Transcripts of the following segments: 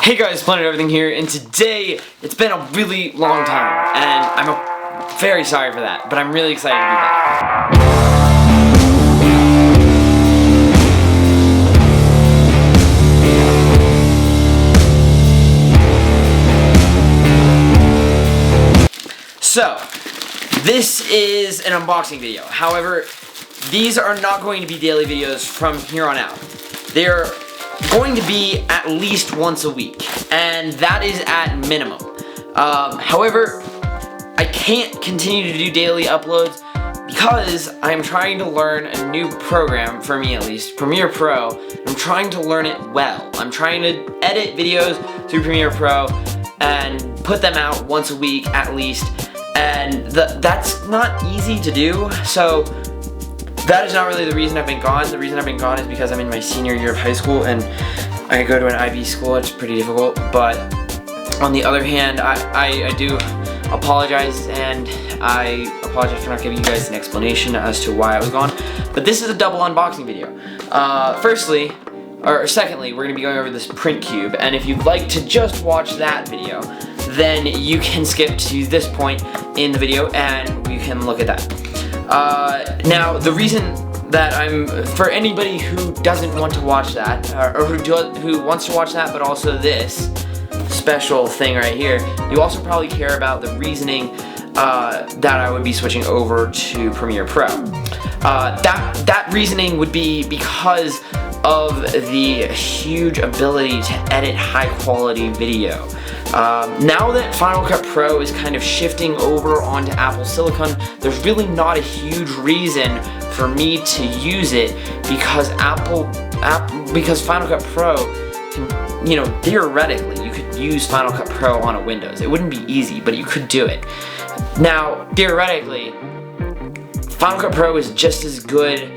Hey guys, Planet Everything here, and today, it's been a really long time, and I'm very sorry for that, but I'm really excited to be back. So, this is an unboxing video. However, these are not going to be daily videos from here on out. They're going to be at least once a week, and that is at minimum. However, I can't continue to do daily uploads because I'm trying to learn a new program, for me at least, Premiere Pro. I'm trying to learn it well. I'm trying to edit videos through Premiere Pro and put them out once a week at least, and that's not easy to do, so that is not really the reason I've been gone. The reason I've been gone is because I'm in my senior year of high school and I go to an IB school. It's pretty difficult, but on the other hand, I do apologize, and I apologize for not giving you guys an explanation as to why I was gone. But this is a double unboxing video. Secondly, we're going to be going over this print cube, and if you'd like to just watch that video, then you can skip to this point in the video and you can look at that. Now, the reason that for anybody who doesn't want to watch that, or who wants to watch that, but also this special thing right here, you also probably care about the reasoning that I would be switching over to Premiere Pro. That reasoning would be because of the huge ability to edit high quality video. Now that Final Cut Pro is kind of shifting over onto Apple Silicon, there's really not a huge reason for me to use it because because Final Cut Pro can, theoretically you could use Final Cut Pro on a Windows. It wouldn't be easy, but you could do it. Now, theoretically, Final Cut Pro is just as good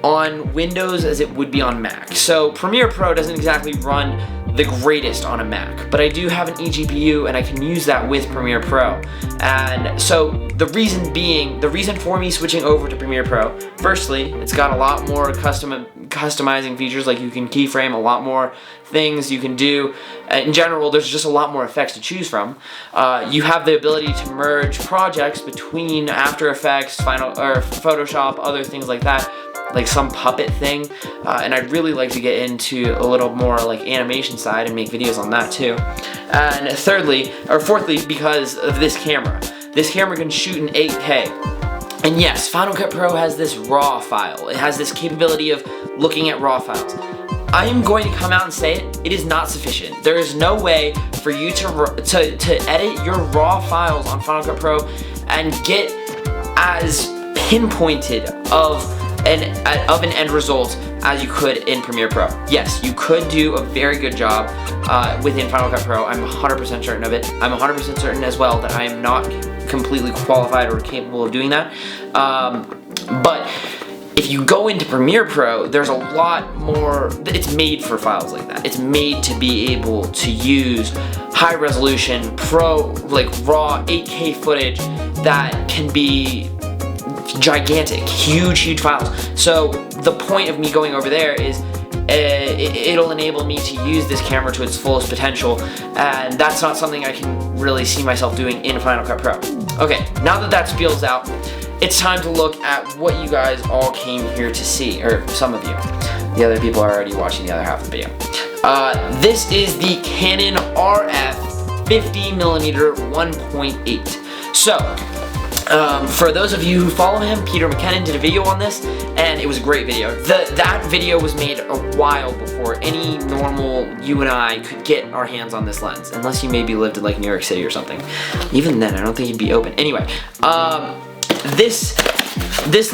on Windows as it would be on Mac. So Premiere Pro doesn't exactly run the greatest on a Mac, but I do have an eGPU and I can use that with Premiere Pro. And so the reason for me switching over to Premiere Pro, firstly, it's got a lot more customizing features, like you can keyframe a lot more things you can do. In general, there's just a lot more effects to choose from. You have the ability to merge projects between After Effects, Photoshop, other things like that, like some puppet thing, and I'd really like to get into a little more like animation side and make videos on that too. And fourthly, because of this camera. This camera can shoot in 8K. And yes, Final Cut Pro has this RAW file. It has this capability of looking at RAW files. I am going to come out and say it is not sufficient. There is no way for you to edit your RAW files on Final Cut Pro and get as pinpointed of an end result as you could in Premiere Pro. Yes, you could do a very good job within Final Cut Pro. I'm 100% certain of it. I'm 100% certain as well that I am not completely qualified or capable of doing that. But if you go into Premiere Pro, there's a lot more. It's made for files like that. It's made to be able to use high resolution, raw 8K footage that can be gigantic, huge files. So the point of me going over there is it'll enable me to use this camera to its fullest potential, and that's not something I can really see myself doing in Final Cut Pro. Okay, now that that spiel's out, it's time to look at what you guys all came here to see, or some of you. The other people are already watching the other half of the video. This is the Canon RF 50mm 1.8. So, for those of you who follow him, Peter McKinnon did a video on this, and it was a great video. That video was made a while before any normal you and I could get our hands on this lens, unless you maybe lived in like New York City or something. Even then, I don't think he'd be open. Anyway, this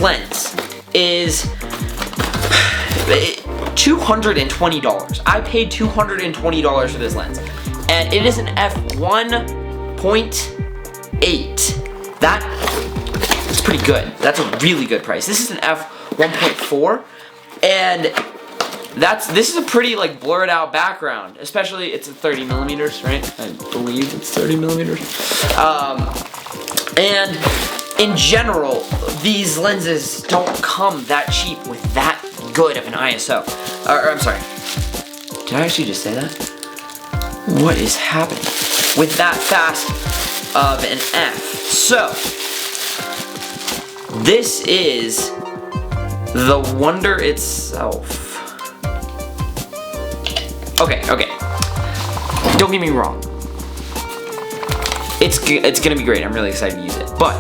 lens is $220. I paid $220 for this lens, and it is an F1.8. That's pretty good. That's a really good price. This is an F1.4, and this is a pretty like blurred out background. Especially it's a 30mm, right? I believe it's 30mm. And in general, these lenses don't come that cheap with that good of an ISO. I'm sorry. Did I actually just say that? What is happening with that fast of an F? So, this is the wonder itself. Okay. Don't get me wrong. It's gonna be great. I'm really excited to use it. But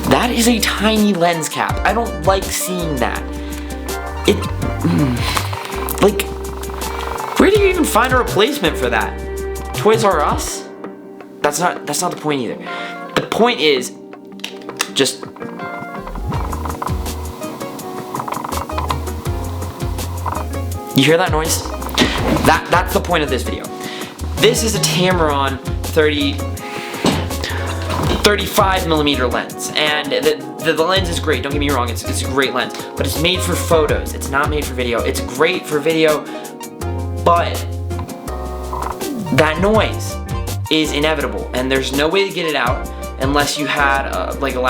that is a tiny lens cap. I don't like seeing that. Like, where do you even find a replacement for that? Toys R Us? That's not the point either. The point is just you hear that noise? That's the point of this video. This is a Tamron 35mm lens, and the lens is great. Don't get me wrong, it's a great lens, but it's made for photos. It's not made for video. It's great for video, but that noise is inevitable, and there's no way to get it out unless you had like a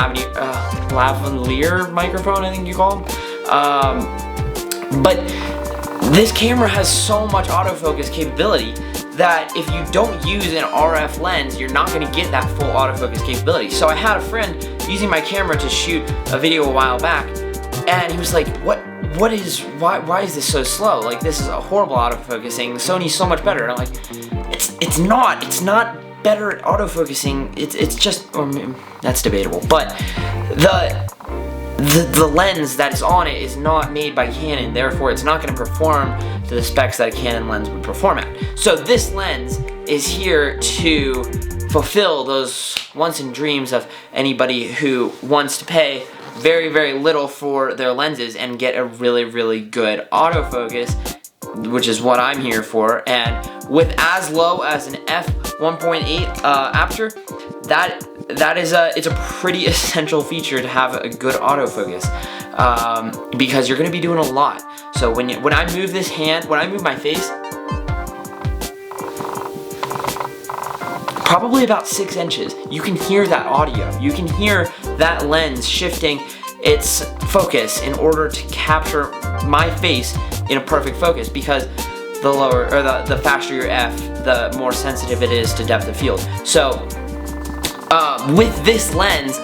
lavalier microphone, I think you call them. But this camera has so much autofocus capability that if you don't use an RF lens, you're not going to get that full autofocus capability. So I had a friend using my camera to shoot a video a while back, and he was like, why is this so slow? Like, this is a horrible autofocusing. Sony's so much better. And I'm like, it's not better at autofocusing. It's just, that's debatable. But the lens that is on it is not made by Canon, therefore it's not going to perform to the specs that a Canon lens would perform at. So this lens is here to fulfill those wants and dreams of anybody who wants to pay very, very little for their lenses and get a really, really good autofocus, which is what I'm here for. And with as low as an F1.8 aperture, it's a pretty essential feature to have a good autofocus, because you're going to be doing a lot. So when I move this hand, when I move my face, probably about 6 inches, you can hear that audio. You can hear that lens shifting its focus in order to capture my face in a perfect focus, because the lower or the faster your F, the more sensitive it is to depth of field. So with this lens,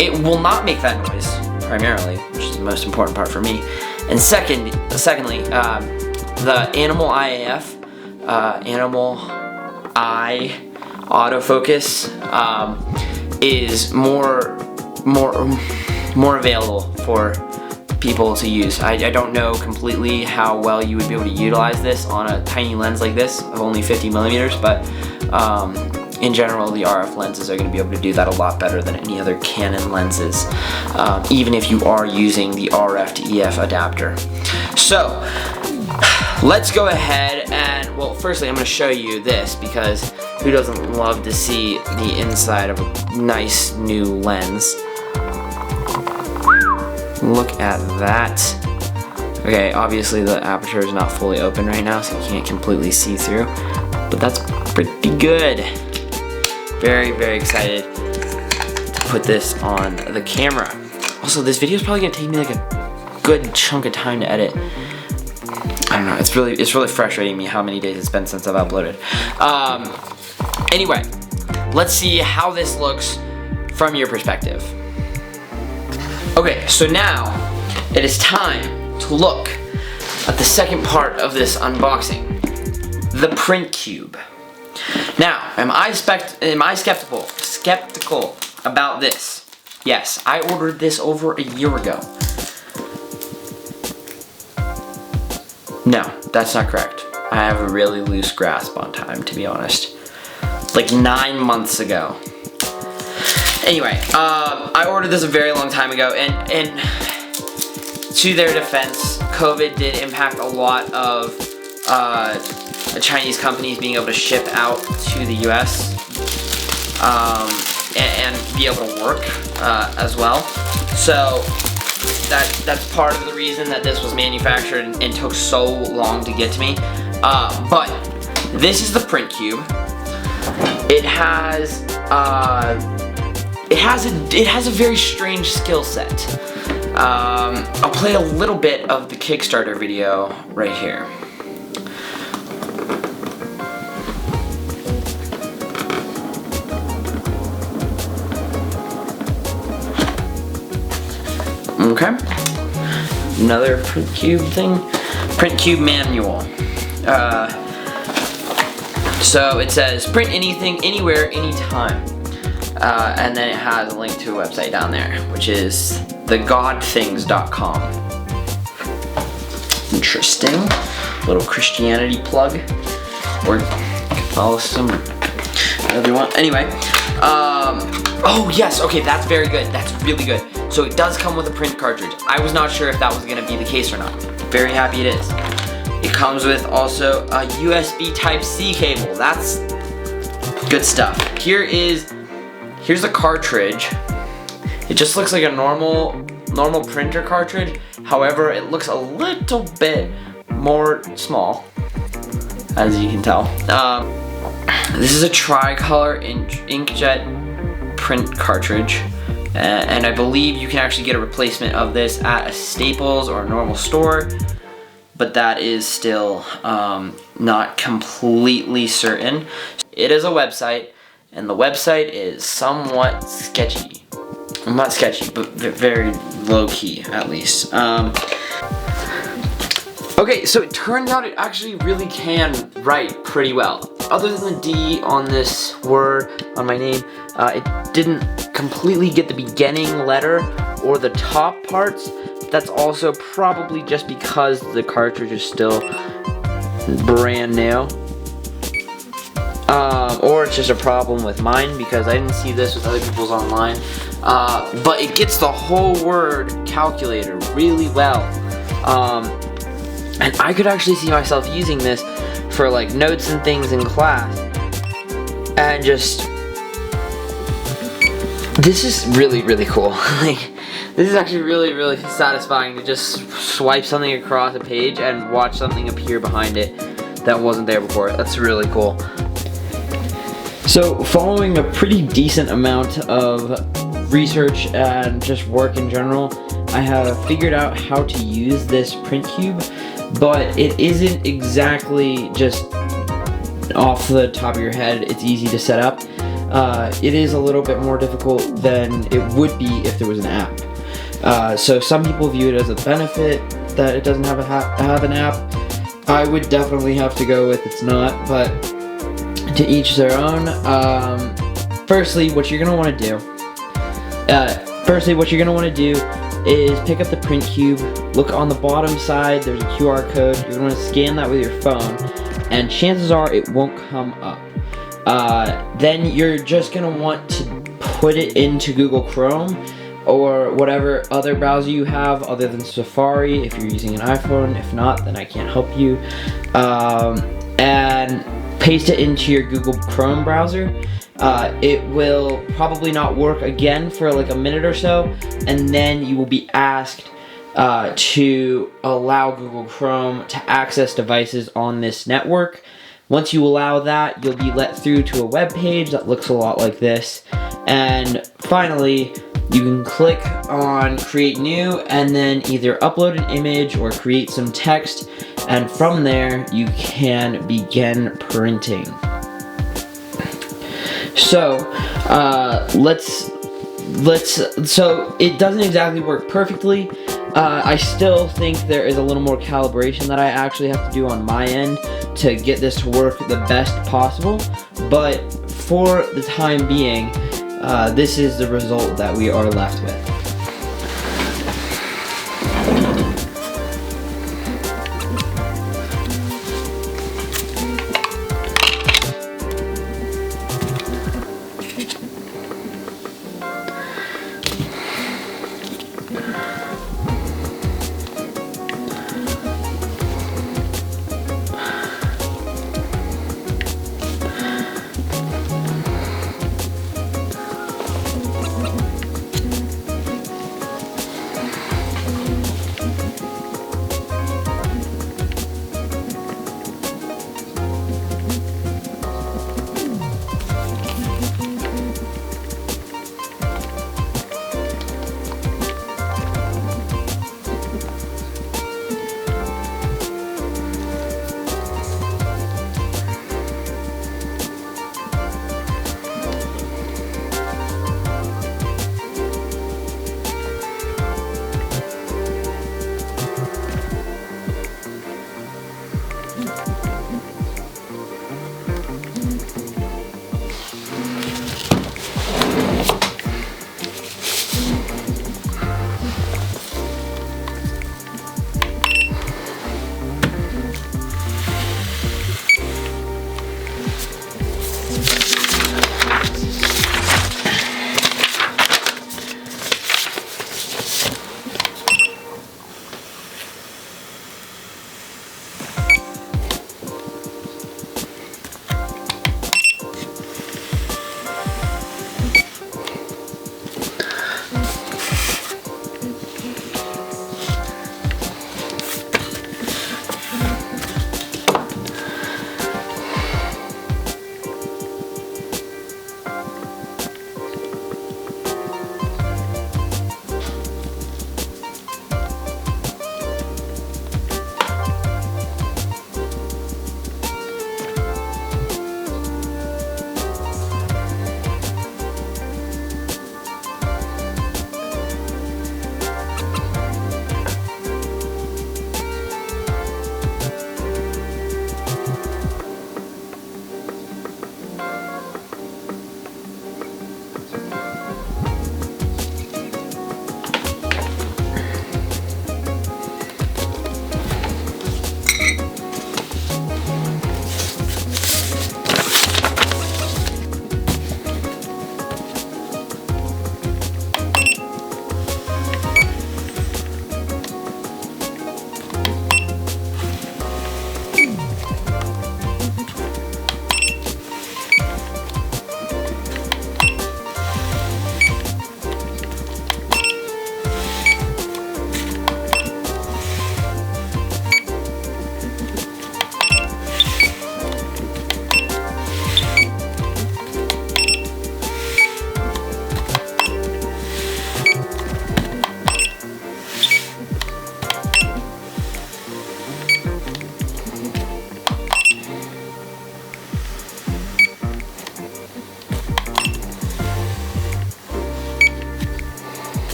it will not make that noise, primarily, which is the most important part for me. And secondly, the Animal IAF, Animal Eye autofocus, is more available for people to use. I don't know completely how well you would be able to utilize this on a tiny lens like this of only 50mm, but in general, the RF lenses are going to be able to do that a lot better than any other Canon lenses, even if you are using the RF to EF adapter. So, let's go ahead and, well, firstly I'm going to show you this, because who doesn't love to see the inside of a nice new lens? Look at that. Okay, obviously the aperture is not fully open right now, so you can't completely see through, but that's pretty good. Very, very excited to put this on the camera. Also, this video is probably gonna take me like a good chunk of time to edit. I don't know, it's really frustrating me how many days it's been since I've uploaded. Anyway, let's see how this looks from your perspective. Okay, so now it is time to look at the second part of this unboxing, the print cube. Now, am I skeptical about this? Yes, I ordered this over a year ago. No, that's not correct. I have a really loose grasp on time, to be honest. Like 9 months ago. Anyway, I ordered this a very long time ago, and to their defense, COVID did impact a lot of Chinese companies being able to ship out to the US and be able to work as well. So that's part of the reason that this was manufactured and took so long to get to me. But this is the print cube. It has a very strange skill set. I'll play a little bit of the Kickstarter video right here. Okay. Another print cube thing. Print cube manual. So it says print anything, anywhere, anytime. And then it has a link to a website down there, which is thegodthings.com. Interesting. Little Christianity plug. Or Catholicism, whatever you want. Anyway. Oh yes, okay, that's very good. That's really good. So it does come with a print cartridge. I was not sure if that was gonna be the case or not. Very happy it is. It comes with also a USB Type-C cable. That's good stuff. Here's the cartridge. It just looks like a normal printer cartridge. However, it looks a little bit more small, as you can tell. This is a tricolor inkjet print cartridge. And I believe you can actually get a replacement of this at a Staples or a normal store, but that is still not completely certain. It is a website, and the website is somewhat sketchy. Well, not sketchy, but very low-key, at least. Okay, so it turns out it actually really can write pretty well. Other than the D on this word, on my name, it didn't completely get the beginning letter or the top parts. That's also probably just because the cartridge is still brand new. Or it's just a problem with mine because I didn't see this with other people's online. But it gets the whole word calculator really well. And I could actually see myself using this for like notes and things in class. And just, this is really, really cool. Like, this is actually really, really satisfying to just swipe something across a page and watch something appear behind it that wasn't there before. That's really cool. So, following a pretty decent amount of research and just work in general, I have figured out how to use this print cube, but it isn't exactly just off the top of your head. It's easy to set up. It is a little bit more difficult than it would be if there was an app. So some people view it as a benefit that it doesn't have an app. I would definitely have to go with it's not, but to each their own. Firstly, what you're gonna want to do is pick up the print cube. Look on the bottom side. There's a QR code. You're gonna scan that with your phone, and chances are it won't come up. Then you're just gonna want to put it into Google Chrome or whatever other browser you have other than Safari if you're using an iPhone. If not, then I can't help you. And paste it into your Google Chrome browser. It will probably not work again for like a minute or so, and then you will be asked to allow Google Chrome to access devices on this network. Once you allow that, you'll be let through to a web page that looks a lot like this. And finally, you can click on Create New and then either upload an image or create some text. And from there, you can begin printing. So, so it doesn't exactly work perfectly. I still think there is a little more calibration that I actually have to do on my end to get this to work the best possible, but for the time being, this is the result that we are left with.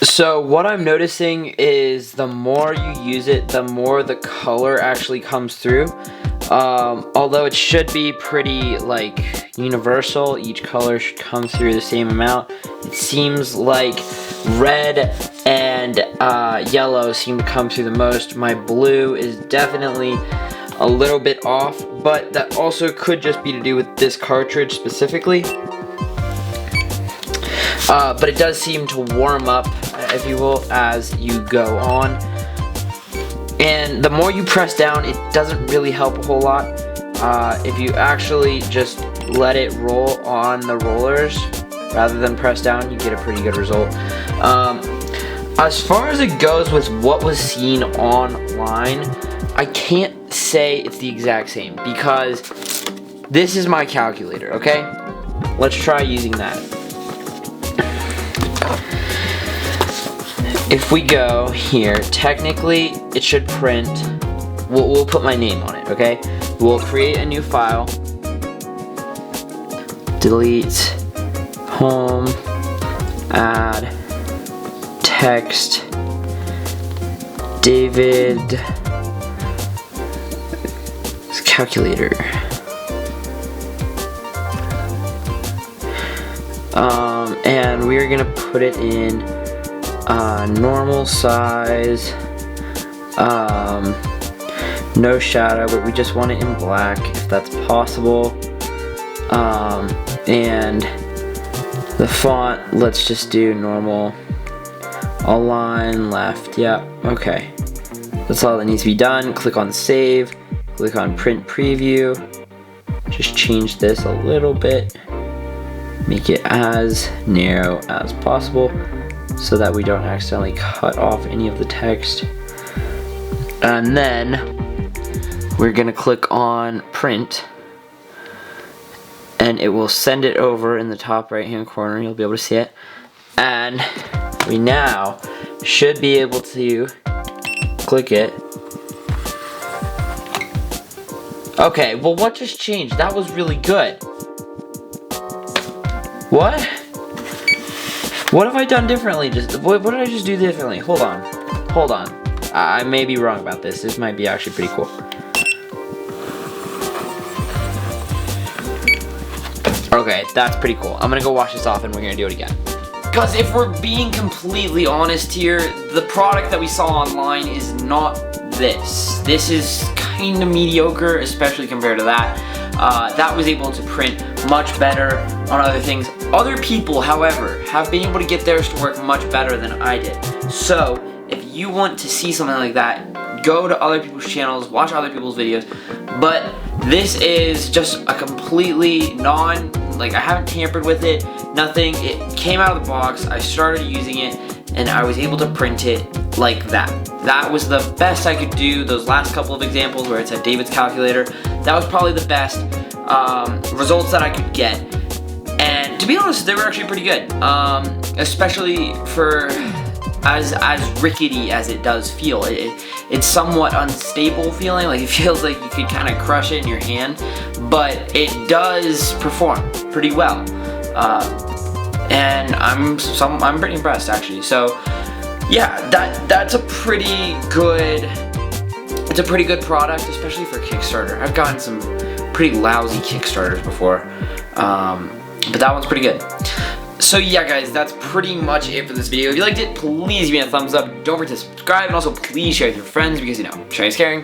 So what I'm noticing is the more you use it, the more the color actually comes through. Although it should be pretty like universal, each color should come through the same amount. It seems like red and yellow seem to come through the most. My blue is definitely a little bit off, but that also could just be to do with this cartridge specifically. But it does seem to warm up, if you will, as you go on. And the more you press down, it doesn't really help a whole lot. If you actually just let it roll on the rollers rather than press down, you get a pretty good result. As far as it goes with what was seen online, I can't say it's the exact same because this is my calculator, okay? Let's try using that. If we go here, technically it should print. We'll put my name on it, okay? We'll create a new file. Delete, home, add, text, David's calculator. And we're gonna put it in normal size, no shadow, but we just want it in black if that's possible. And the font, let's just do normal, align left. Yeah, okay, that's all that needs to be done. Click on save, click on print preview, just change this a little bit, make it as narrow as possible so that we don't accidentally cut off any of the text. And then we're gonna click on print and it will send it over in the top right hand corner. You'll be able to see it. And we now should be able to click it. Okay, well what just changed? That was really good. What? What have I done differently? What did I just do differently? Hold on. Hold on. I may be wrong about this. This might be actually pretty cool. Okay, that's pretty cool. I'm gonna go wash this off and we're gonna do it again. Because if we're being completely honest here, the product that we saw online is not this. This is kind of mediocre, especially compared to that. That was able to print much better on other things. Other people, however, have been able to get theirs to work much better than I did. So, if you want to see something like that, go to other people's channels, watch other people's videos. But this is just a completely I haven't tampered with it, nothing. It came out of the box, I started using it, and I was able to print it like that. That was the best I could do. Those last couple of examples where it said David's calculator, that was probably the best results that I could get. And to be honest, they were actually pretty good, especially for as rickety as it does feel. It's somewhat unstable feeling, like it feels like you could kind of crush it in your hand, but it does perform pretty well. And I'm pretty impressed actually. So yeah, that's a pretty good. It's a pretty good product, especially for Kickstarter. I've gotten some pretty lousy Kickstarters before, but that one's pretty good. So yeah guys, that's pretty much it for this video. If you liked it, please give me a thumbs up. Don't forget to subscribe, and also please share with your friends because, you know, sharing is caring.